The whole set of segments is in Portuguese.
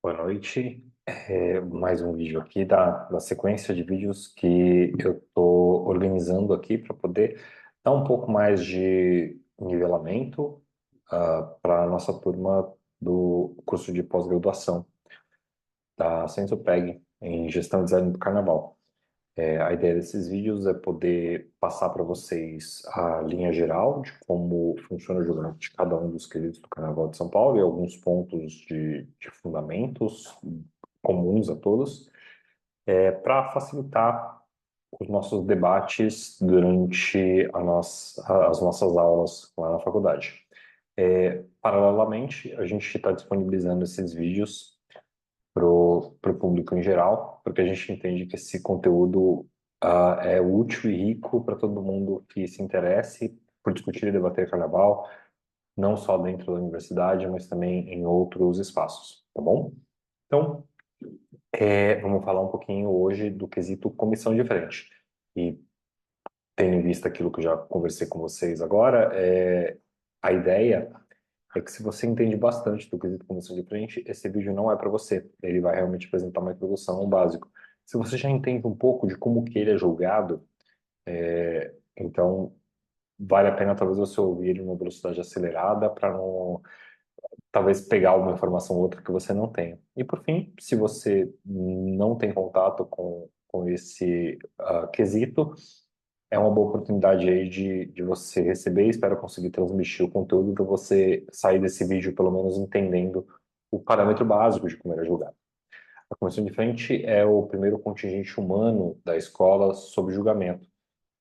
Boa noite. Mais um vídeo aqui da sequência de vídeos que eu estou organizando aqui para poder dar um pouco mais de nivelamento para a nossa turma do curso de pós-graduação da Sensopeg em Gestão e Design do Carnaval. A ideia desses vídeos é poder passar para vocês a linha geral de como funciona o julgamento de cada um dos quesitos do Carnaval de São Paulo e alguns pontos de fundamentos comuns a todos, para facilitar os nossos debates durante as nossas aulas lá na faculdade. Paralelamente, a gente está disponibilizando esses vídeos para o público em geral, porque a gente entende que esse conteúdo é útil e rico para todo mundo que se interesse por discutir e debater carnaval, não só dentro da universidade, mas também em outros espaços, tá bom? Então, vamos falar um pouquinho hoje do quesito comissão de frente. E tendo em vista aquilo que eu já conversei com vocês agora, a ideia é que se você entende bastante do quesito comissão de frente, esse vídeo não é para você. Ele vai realmente apresentar uma introdução, um básico. Se você já entende um pouco de como que ele é julgado, então vale a pena talvez você ouvir ele em uma velocidade acelerada para não talvez pegar uma informação ou outra que você não tenha. E por fim, se você não tem contato com esse quesito, é uma boa oportunidade aí de você receber e espero conseguir transmitir o conteúdo para você sair desse vídeo pelo menos entendendo o parâmetro básico de como ele é julgado. A comissão de frente é o primeiro contingente humano da escola sob julgamento.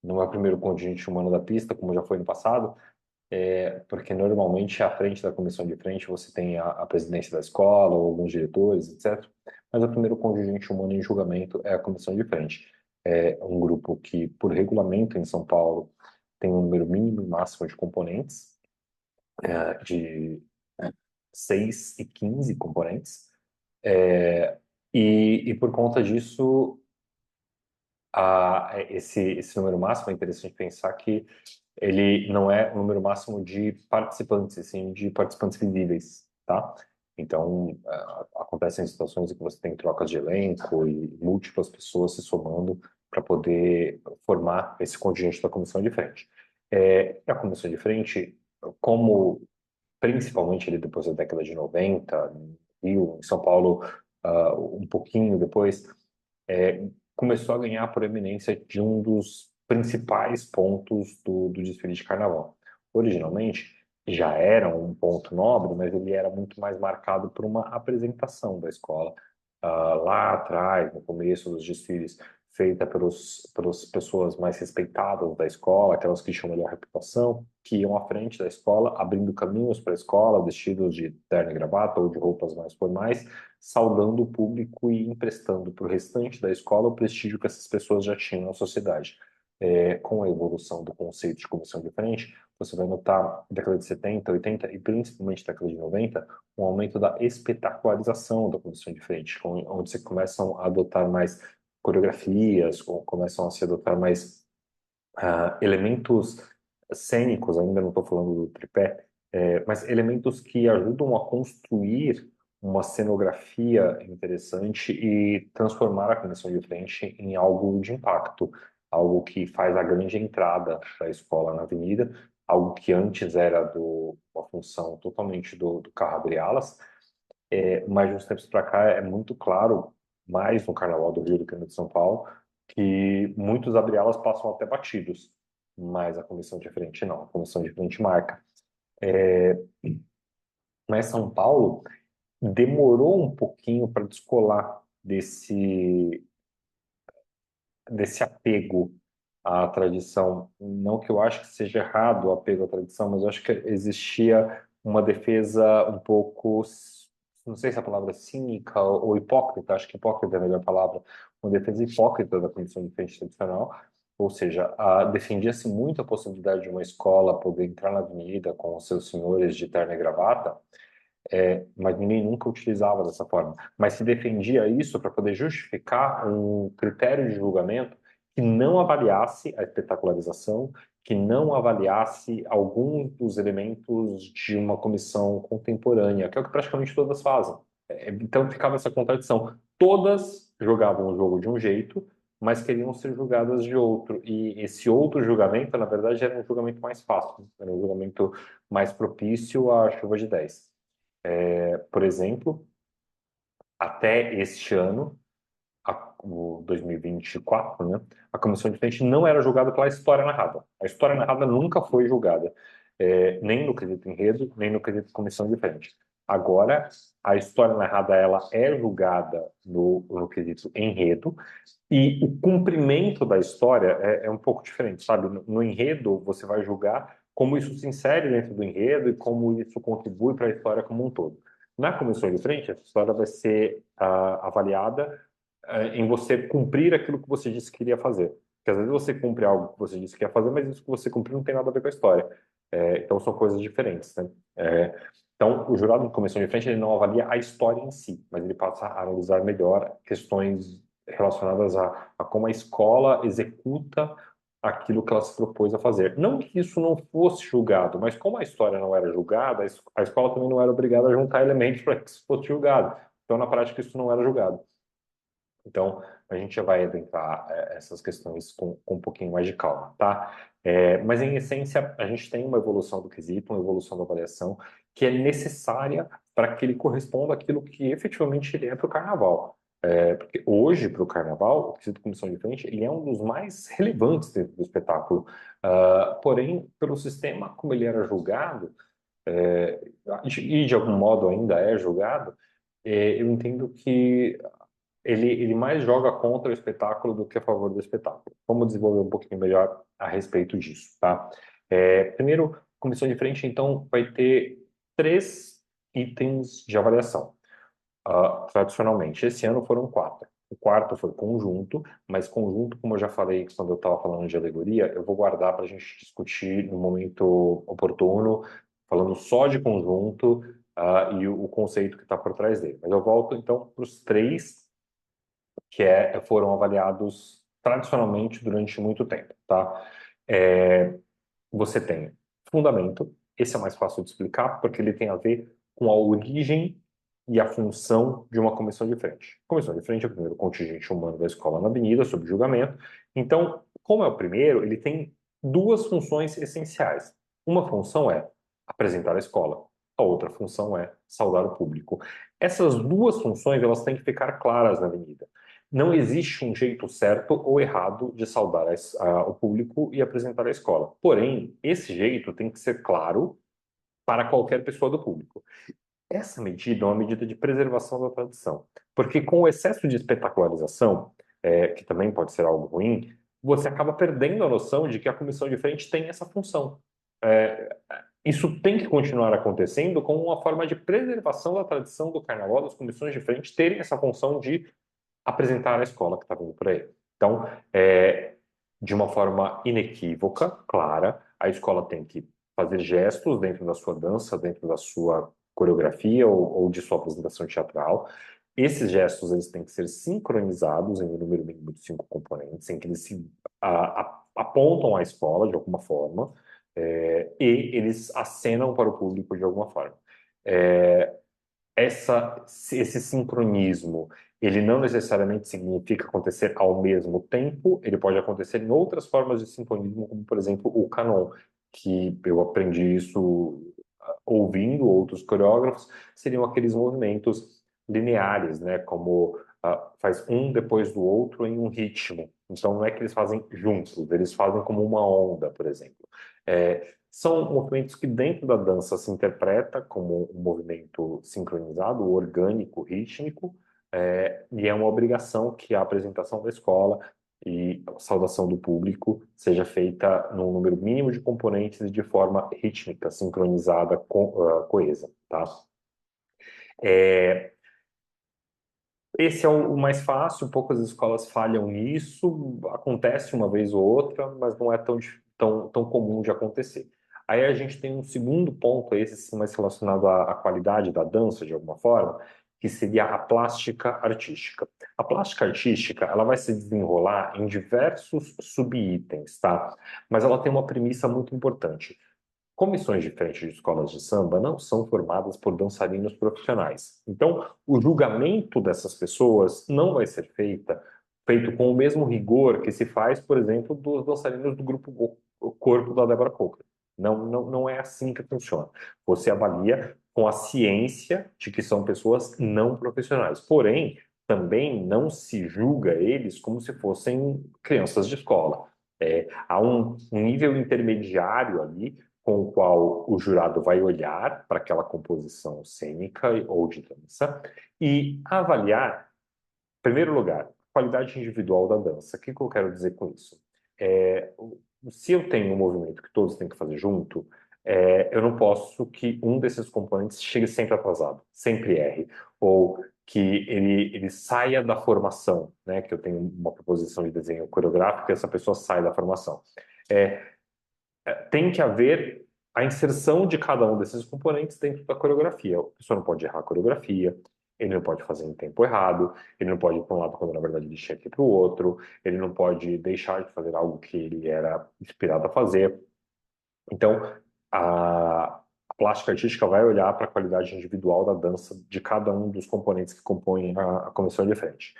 Não é o primeiro contingente humano da pista, como já foi no passado, porque normalmente à frente da comissão de frente você tem a presidência da escola ou alguns diretores, etc. Mas o primeiro contingente humano em julgamento é a comissão de frente. É um grupo que, por regulamento em São Paulo, tem um número mínimo e máximo de componentes, de 6 e 15 componentes, e por conta disso, esse número máximo é interessante pensar que ele não é o número máximo de participantes, e sim de participantes visíveis, tá? Então, acontecem situações em que você tem trocas de elenco e múltiplas pessoas se somando para poder formar esse contingente da comissão de frente. E a comissão de frente, como principalmente ali depois da década de 90, no Rio, em São Paulo, um pouquinho depois, começou a ganhar a proeminência de um dos principais pontos do desfile de carnaval. Originalmente, já era um ponto nobre, mas ele era muito mais marcado por uma apresentação da escola. Lá atrás, no começo dos desfiles, feita pelas pessoas mais respeitadas da escola, aquelas que tinham melhor reputação, que iam à frente da escola, abrindo caminhos para a escola, vestidos de terno e gravata ou de roupas mais formais, saudando o público e emprestando para o restante da escola o prestígio que essas pessoas já tinham na sociedade. Com a evolução do conceito de comissão de frente, você vai notar, na década de 70, 80 e principalmente na década de 90, um aumento da espetacularização da comissão de frente, onde você começam a adotar mais coreografias, começam a se adotar mais elementos cênicos, ainda não estou falando do tripé, mas elementos que ajudam a construir uma cenografia interessante e transformar a comissão de frente em algo de impacto, algo que faz a grande entrada da escola na avenida, algo que antes era uma função totalmente do carro abre-alas, mas de uns tempos para cá é muito claro, mais no Carnaval do Rio do que no de São Paulo, que muitos abre-alas passam até batidos, mas a comissão de frente não, a comissão de frente marca. Mas São Paulo demorou um pouquinho para descolar desse apego à tradição. Não que eu acho que seja errado o apego à tradição, mas eu acho que existia uma defesa um pouco, não sei se a palavra é cínica ou hipócrita, acho que hipócrita é a melhor palavra, uma defesa hipócrita da comissão de frente tradicional, ou seja, defendia-se muito a possibilidade de uma escola poder entrar na avenida com os seus senhores de terno e gravata, mas ninguém nunca utilizava dessa forma. Mas se defendia isso para poder justificar um critério de julgamento que não avaliasse a espetacularização, que não avaliasse alguns dos elementos de uma comissão contemporânea, que é o que praticamente todas fazem. Então ficava essa contradição. Todas jogavam o jogo de um jeito, mas queriam ser julgadas de outro. E esse outro julgamento, na verdade, era um julgamento mais fácil, era um julgamento mais propício à chuva de 10. Por exemplo, até este ano, o 2024, né, a comissão de frente não era julgada pela história narrada. A história narrada nunca foi julgada, nem no quesito enredo, nem no quesito comissão de frente. Agora, a história narrada ela é julgada no quesito enredo, e o cumprimento da história é um pouco diferente, sabe? No enredo, você vai julgar como isso se insere dentro do enredo e como isso contribui para a história como um todo. Na comissão de frente, essa história vai ser avaliada em você cumprir aquilo que você disse que queria fazer. Porque às vezes você cumpre algo que você disse que ia fazer, mas isso que você cumpriu não tem nada a ver com a história. Então são coisas diferentes, né? Então, o jurado de comissão de frente ele não avalia a história em si, mas ele passa a analisar melhor questões relacionadas a como a escola executa aquilo que ela se propôs a fazer. Não que isso não fosse julgado, mas como a história não era julgada, a escola também não era obrigada a juntar elementos para que isso fosse julgado. Então, na prática, isso não era julgado. Então, a gente já vai adentrar essas questões com um pouquinho mais de calma, tá? Mas, em essência, a gente tem uma evolução do quesito, uma evolução da avaliação, que é necessária para que ele corresponda àquilo que efetivamente ele é para o carnaval. Porque hoje, para o carnaval, o quesito comissão de frente, ele é um dos mais relevantes dentro do espetáculo. Porém, pelo sistema como ele era julgado, e de algum modo ainda é julgado, eu entendo que ele mais joga contra o espetáculo do que a favor do espetáculo. Vamos desenvolver um pouquinho melhor a respeito disso, tá? Primeiro, comissão de frente, então, vai ter 3 itens de avaliação, tradicionalmente. Esse ano foram 4. O quarto foi conjunto, mas conjunto, como eu já falei quando eu estava falando de alegoria, eu vou guardar para a gente discutir no momento oportuno, falando só de conjunto, e o conceito que está por trás dele. Mas eu volto, então, para os 3 que foram avaliados tradicionalmente durante muito tempo, tá? Você tem fundamento, esse é mais fácil de explicar, porque ele tem a ver com a origem e a função de uma comissão de frente. Comissão de frente é o primeiro contingente humano da escola na avenida, sob julgamento. Então, como é o primeiro, ele tem 2 funções essenciais. Uma função é apresentar a escola, a outra função é saudar o público. Essas 2 funções, elas têm que ficar claras na avenida. Não existe um jeito certo ou errado de saudar o público e apresentar a escola. Porém, esse jeito tem que ser claro para qualquer pessoa do público. Essa medida é uma medida de preservação da tradição, porque com o excesso de espetacularização, que também pode ser algo ruim, você acaba perdendo a noção de que a comissão de frente tem essa função. É, Isso tem que continuar acontecendo como uma forma de preservação da tradição do carnaval, das comissões de frente terem essa função de apresentar a escola que está vindo por aí. Então, de uma forma inequívoca, clara, a escola tem que fazer gestos dentro da sua dança, dentro da sua coreografia ou de sua apresentação teatral. Esses gestos eles têm que ser sincronizados em um número mínimo de 5 componentes, em que eles se apontam à escola de alguma forma, e eles acenam para o público de alguma forma. É, esse sincronismo, ele não necessariamente significa acontecer ao mesmo tempo, ele pode acontecer em outras formas de sincronismo, como, por exemplo, o canon, que eu aprendi isso ouvindo outros coreógrafos, seriam aqueles movimentos lineares, né, como faz um depois do outro em um ritmo. Então, não é que eles fazem juntos, eles fazem como uma onda, por exemplo. São movimentos que dentro da dança se interpreta como um movimento sincronizado, orgânico, rítmico, e é uma obrigação que a apresentação da escola e a saudação do público seja feita num número mínimo de componentes e de forma rítmica, sincronizada, coesa, tá? É, Esse é o mais fácil, poucas escolas falham nisso, acontece uma vez ou outra, mas não é tão comum de acontecer. Aí a gente tem um segundo ponto, esse sim mais relacionado à qualidade da dança, de alguma forma, que seria a plástica artística. A plástica artística, ela vai se desenrolar em diversos subitens, tá? Mas ela tem uma premissa muito importante. comissões de frente de escolas de samba não são formadas por dançarinos profissionais. Então, o julgamento dessas pessoas não vai ser feito com o mesmo rigor que se faz, por exemplo, dos dançarinos do grupo O Corpo da Débora Coker. Não é assim que funciona. Você avalia com a ciência de que são pessoas não profissionais. Porém, também não se julga eles como se fossem crianças de escola. Há um nível intermediário ali com o qual o jurado vai olhar para aquela composição cênica ou de dança e avaliar, em primeiro lugar, a qualidade individual da dança. O que eu quero dizer com isso? É, Se eu tenho um movimento que todos têm que fazer junto, eu não posso que um desses componentes chegue sempre atrasado, sempre erre, ou que ele saia da formação, né? Que eu tenho uma proposição de desenho coreográfico e essa pessoa sai da formação. É, Tem que haver a inserção de cada um desses componentes dentro da coreografia. A pessoa não pode errar a coreografia, ele não pode fazer em tempo errado, ele não pode ir para um lado quando na verdade ele tinha que ir para o outro, ele não pode deixar de fazer algo que ele era inspirado a fazer. Então, a plástica artística vai olhar para a qualidade individual da dança de cada um dos componentes que compõem a comissão de frente.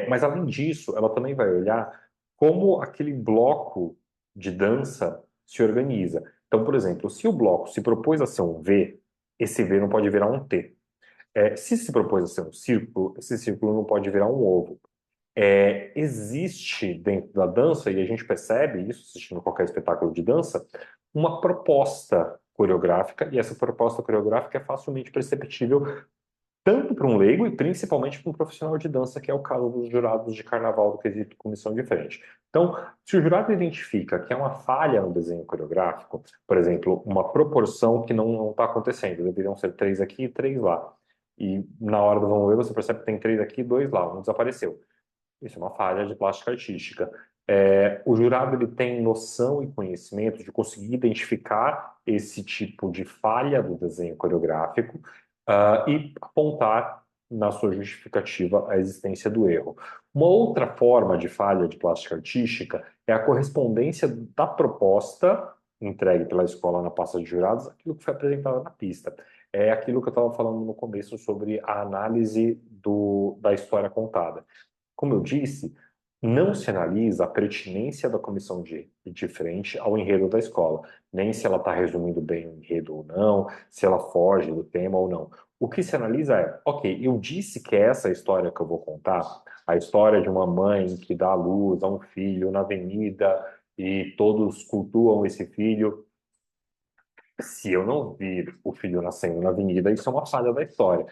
Mas, além disso, ela também vai olhar como aquele bloco de dança se organiza. Então, por exemplo, se o bloco se propôs a ser um V, esse V não pode virar um T. Se propôs a ser um círculo, esse círculo não pode virar um ovo. Existe dentro da dança, e a gente percebe isso assistindo qualquer espetáculo de dança, uma proposta coreográfica, e essa proposta coreográfica é facilmente perceptível tanto para um leigo e principalmente para um profissional de dança, que é o caso dos jurados de carnaval do quesito comissão de frente. Então, se o jurado identifica que é uma falha no desenho coreográfico, por exemplo, uma proporção que não está acontecendo, deveriam ser três aqui e três lá, e na hora do vamos ver você percebe que tem três aqui e dois lá, um desapareceu. Isso é uma falha de plástica artística. O jurado ele tem noção e conhecimento de conseguir identificar esse tipo de falha do desenho coreográfico, e apontar na sua justificativa a existência do erro. Uma outra forma de falha de plástica artística é a correspondência da proposta entregue pela escola na pasta de jurados àquilo que foi apresentado na pista. É aquilo que eu estava falando no começo sobre a análise da história contada. Como eu disse, não se analisa a pertinência da comissão de frente ao enredo da escola, nem se ela está resumindo bem o enredo ou não, se ela foge do tema ou não. O que se analisa é, ok, eu disse que é essa a história que eu vou contar, a história de uma mãe que dá à luz a um filho na avenida e todos cultuam esse filho. Se eu não vir o filho nascendo na avenida, isso é uma falha da história.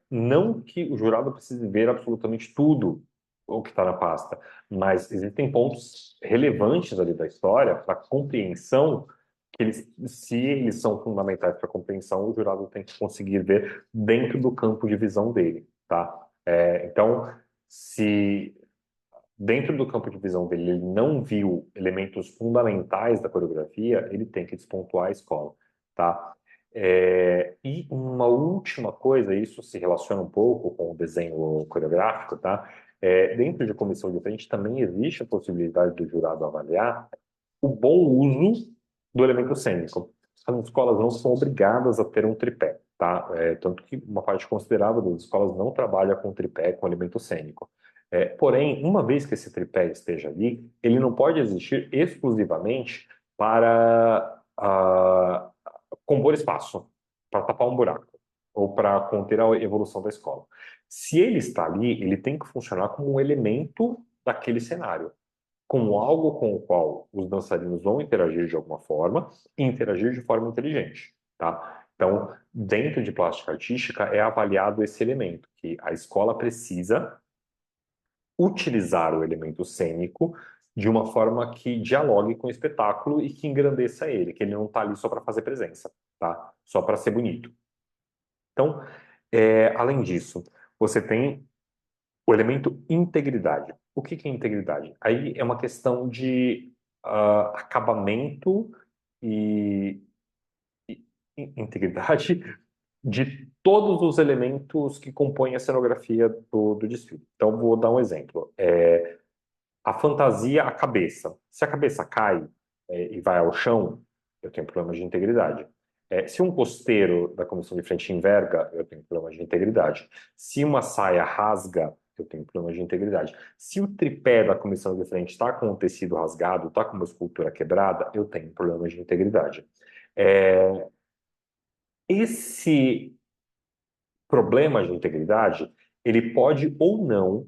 Não que o jurado precise ver absolutamente tudo o que está na pasta, mas existem pontos relevantes ali da história para compreensão que se eles são fundamentais para a compreensão, o jurado tem que conseguir ver dentro do campo de visão dele, tá? Então, se dentro do campo de visão dele, ele não viu elementos fundamentais da coreografia, ele tem que despontuar a escola, tá? E uma última coisa, isso se relaciona um pouco com o desenho coreográfico, tá? Dentro de comissão de frente também existe a possibilidade do jurado avaliar o bom uso do elemento cênico. As escolas não são obrigadas a ter um tripé, tá? Tanto que uma parte considerável das escolas não trabalha com tripé, com elemento cênico. Porém, uma vez que esse tripé esteja ali, ele não pode existir exclusivamente para compor espaço, para tapar um buraco, ou para conter a evolução da escola. Se ele está ali, ele tem que funcionar como um elemento daquele cenário, como algo com o qual os dançarinos vão interagir de alguma forma e interagir de forma inteligente, tá? Então, dentro de plástica artística é avaliado esse elemento, que a escola precisa utilizar o elemento cênico de uma forma que dialogue com o espetáculo e que engrandeça ele, que ele não está ali só para fazer presença, tá? Só para ser bonito. Então, além disso, você tem o elemento integridade. O que é integridade? Aí é uma questão de acabamento e, e integridade de todos os elementos que compõem a cenografia do desfile. Então, vou dar um exemplo. A fantasia, a cabeça. Se a cabeça cai, e vai ao chão, eu tenho problema de integridade. Se um costeiro da comissão de frente enverga, eu tenho problema de integridade. Se uma saia rasga, eu tenho problema de integridade. Se o tripé da comissão de frente está com o tecido rasgado, está com uma escultura quebrada, eu tenho problema de integridade. Esse problema de integridade, ele pode ou não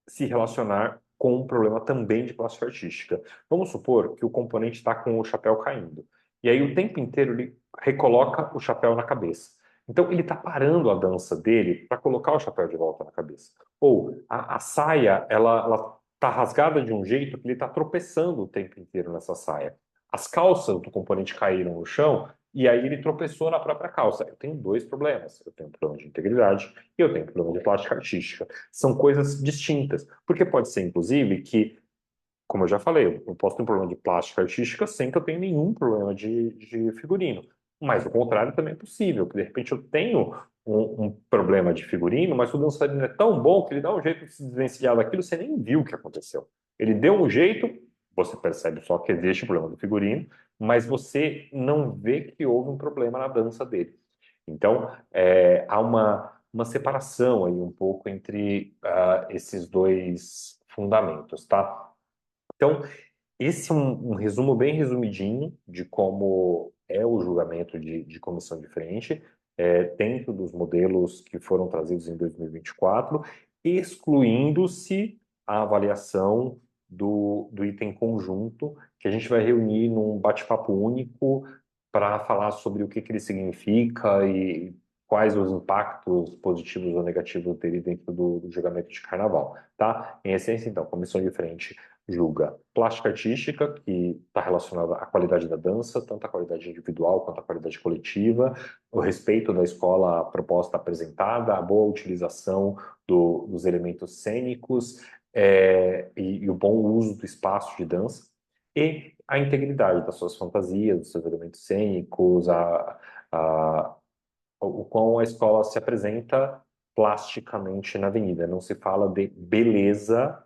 se relacionar com um problema também de plástica artística. Vamos supor que o componente está com o chapéu caindo. E aí o tempo inteiro ele recoloca o chapéu na cabeça. Então ele está parando a dança dele para colocar o chapéu de volta na cabeça. Ou a saia, ela está rasgada de um jeito que ele está tropeçando o tempo inteiro nessa saia. As calças do componente caíram no chão e aí ele tropeçou na própria calça. Eu tenho dois problemas. Eu tenho um problema de integridade e eu tenho um problema de plástica artística. São coisas distintas. Porque pode ser, inclusive, que, como eu já falei, eu posso ter um problema de plástica artística sem que eu tenha nenhum problema de figurino. Mas o contrário também é possível, que de repente eu tenho um problema de figurino, mas o dançarino é tão bom que ele dá um jeito de se desvencilhar daquilo, você nem viu o que aconteceu. Ele deu um jeito, você percebe só que existe o problema do figurino, mas você não vê que houve um problema na dança dele. Então, há uma separação aí um pouco entre esses dois fundamentos, tá? Então, esse é um resumo bem resumidinho de como é o julgamento de comissão de frente, dentro dos modelos que foram trazidos em 2024, excluindo-se a avaliação do item conjunto, que a gente vai reunir num bate-papo único para falar sobre o que ele significa e quais os impactos positivos ou negativos dele dentro do julgamento de carnaval, tá? Em essência, então, comissão de frente julga plástica artística, que está relacionada à qualidade da dança, tanto a qualidade individual quanto a qualidade coletiva, o respeito da escola à proposta apresentada, a boa utilização dos elementos cênicos e o bom uso do espaço de dança, e a integridade das suas fantasias, dos seus elementos cênicos, o quão a escola se apresenta plasticamente na avenida. Não se fala de beleza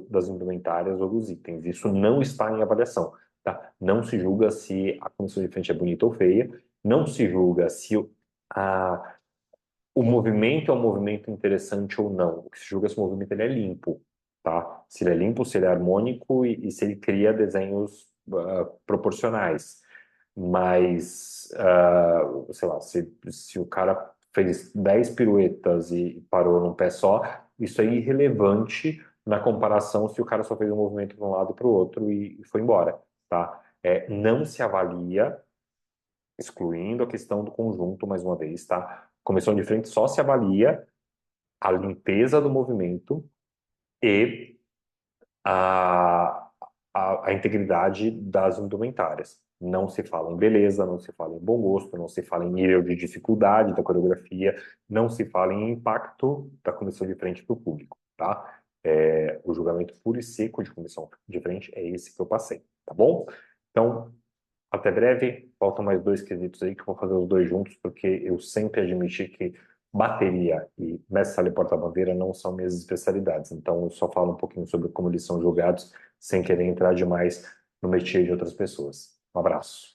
das indumentárias ou dos itens. Isso não está em avaliação. Tá? Não se julga se a comissão de frente é bonita ou feia, não se julga se o movimento é um movimento interessante ou não. O que se julga é se o movimento ele é limpo. Tá? Se ele é limpo, se ele é harmônico e se ele cria desenhos proporcionais. Mas, sei lá, se o cara fez 10 piruetas e parou num pé só, isso é irrelevante na comparação se o cara só fez um movimento para um lado e para o outro e foi embora, tá? Não se avalia, excluindo a questão do conjunto, mais uma vez, tá? Comissão de frente só se avalia a limpeza do movimento e a, a integridade das indumentárias. Não se fala em beleza, não se fala em bom gosto, não se fala em nível de dificuldade da coreografia, não se fala em impacto da comissão de frente para o público, tá? O julgamento puro e seco de comissão de frente é esse que eu passei, tá bom? Então, até breve. Faltam mais dois quesitos aí que eu vou fazer os dois juntos, porque eu sempre admiti que bateria e mestre e porta-bandeira não são minhas especialidades. Então, eu só falo um pouquinho sobre como eles são julgados, sem querer entrar demais no métier de outras pessoas. Um abraço.